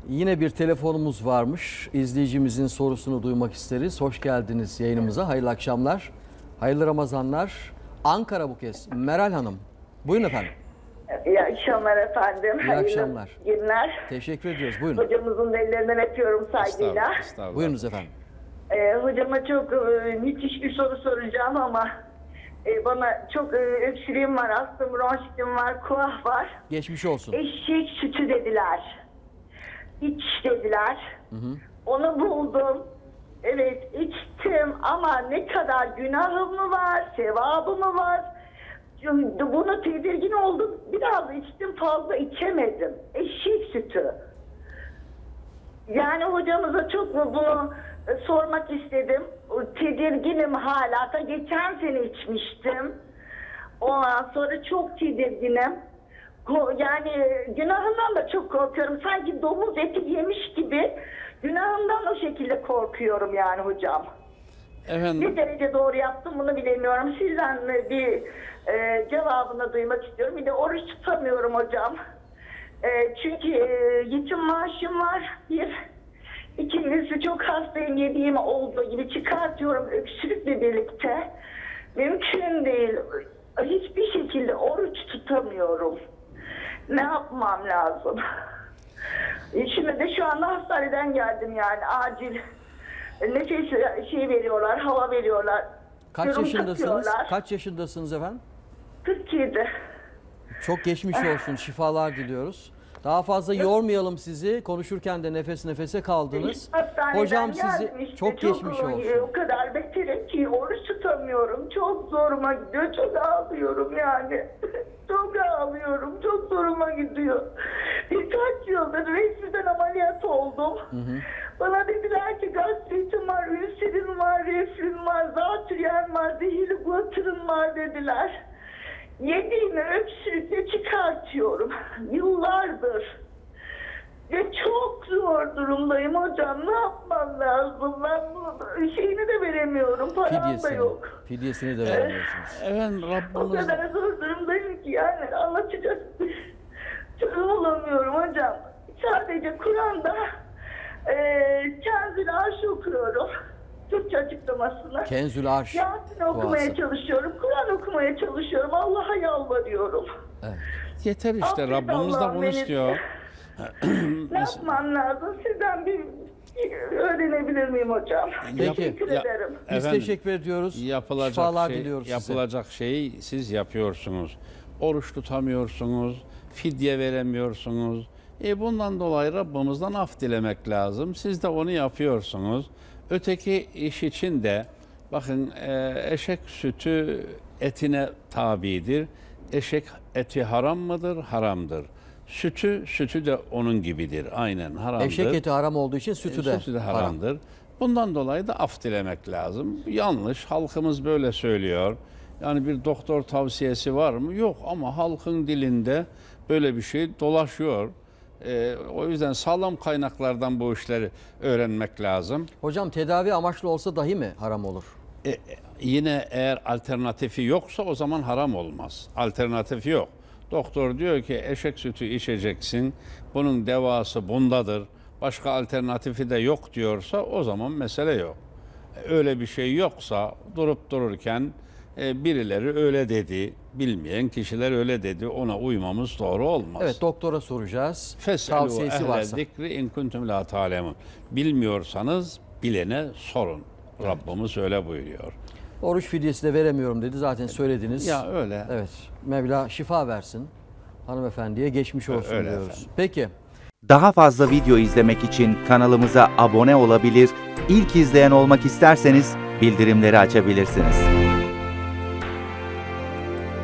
Yine bir telefonumuz varmış. İzleyicimizin sorusunu duymak isteriz. Hoş geldiniz yayınımıza. Hayırlı akşamlar. Hayırlı Ramazanlar. Ankara bu kez. Meral Hanım. Buyurun efendim. İyi akşamlar efendim. İyi akşamlar. Hayırlı günler. Teşekkür ediyoruz. Buyurun. Hocamızın ellerinden öpüyorum saygıyla. Estağfurullah. Buyurunuz efendim. Hocama çok müthiş bir soru soracağım ama bana çok öksürüğüm var, astım, bronşitim var, kuah var. Geçmiş olsun. Eşek sütü dediler. İç dediler. Onu buldum. Evet içtim ama ne kadar günahım mı var, sevabı mı var? Bunu tedirgin oldum. Biraz içtim, fazla içemedim. Eşek sütü. Yani hocamıza çok bunu sormak istedim. Tedirginim hala. Da geçen sene içmiştim. Ondan sonra çok tedirginim. Yani günahından da çok korkuyorum. Sanki domuz eti yemiş gibi günahından o şekilde korkuyorum yani hocam. Efendim, Ne derece doğru yaptım bunu bilemiyorum. Sizden bir cevabını duymak istiyorum. Bir de oruç tutamıyorum hocam. Çünkü yetim maaşım var. İkincisi çok hastayım, yediğim olduğu gibi çıkartıyorum öksürükle birlikte. Mümkün değil. Hiçbir şekilde oruç tutamıyorum. Ne yapmam lazım? Şimdi de şu anda hastaneden geldim yani acil. Nefes veriyorlar, hava veriyorlar. Kaç Serum yaşındasınız? takıyorlar. Kaç yaşındasınız efendim? 47. Çok geçmiş olsun. Şifalar diliyoruz. Daha fazla yormayalım sizi. Konuşurken de nefes nefese kaldınız. Hastaneden Hocam sizi geldim işte. çok geçmiş olsun. O kadar beterim ki oruç tutamıyorum. Çok zoruma gidiyor. Çok ağlıyorum yani. Çok ağlıyorum. Çok zoruma gidiyor. Birkaç yıldır resmiden ameliyat oldum. Bana dediler ki gastritim var, ülserim var, reflüm var, zatürren var, zehirli guatırım var dediler. Yediğimi öksürükle çıkartıyorum. Yıllardır. Ve çok zor durumdayım hocam. Ne yapmam lazım? Ben bu şeyini de veremiyorum. Param da yok. Fidyesini de veremiyorsunuz. efendim O Rabbimiz kadar zor durumdayım ki yani anlatacak çözüm bulamıyorum hocam. Sadece Kur'an'da Kenzül Arş okuyorum. Türkçe açıklamasını. Kenzül Arş Yasin okumaya duası. çalışıyorum. Kur'an okumaya çalışıyorum. Allah'a yalvarıyorum. Evet. yeter işte, Affet Rabbimiz de Allah'ım bunu beni. istiyor. Ne yapmam lazım? Sizden bir öğrenebilir miyim hocam? Peki. Teşekkür ederim. Biz Efendim, teşekkür ediyoruz. Yapılacak Şifalar şey, diliyoruz size. yapılacak şeyi siz yapıyorsunuz. Oruç tutamıyorsunuz, fidye veremiyorsunuz. Bundan dolayı Rabbimizden af dilemek lazım. Siz de onu yapıyorsunuz. Öteki iş için de bakın, eşek sütü etine tabidir. Eşek eti haram mıdır? Haramdır. Sütü de onun gibidir. Aynen haramdır. Eşek eti haram olduğu için sütü de, Sütü de haramdır. Bundan dolayı da af dilemek lazım. Yanlış. Halkımız böyle söylüyor. Yani bir doktor tavsiyesi var mı? Yok, ama halkın dilinde böyle bir şey dolaşıyor. O yüzden sağlam kaynaklardan bu işleri öğrenmek lazım. Hocam tedavi amaçlı olsa dahi mi haram olur? Yine eğer alternatifi yoksa o zaman haram olmaz. Alternatifi yok. Doktor diyor ki eşek sütü içeceksin, bunun devası bundadır, başka alternatifi de yok diyorsa o zaman mesele yok. Öyle bir şey yoksa durup dururken birileri öyle dedi, bilmeyen kişiler öyle dedi, ona uymamız doğru olmaz. Evet, doktora soracağız. Feselu Tavsiyesi ehle varsa. zikri in kuntum la ta'lemun. Bilmiyorsanız bilene sorun. Rabbimiz öyle buyuruyor. Oruç fidyesi de veremiyorum dedi. Zaten söylediniz. Ya öyle. Evet. Mevla şifa versin. Hanımefendiye geçmiş olsun Öyle diyoruz. efendim. Peki. Daha fazla video izlemek için kanalımıza abone olabilir, ilk izleyen olmak isterseniz bildirimleri açabilirsiniz.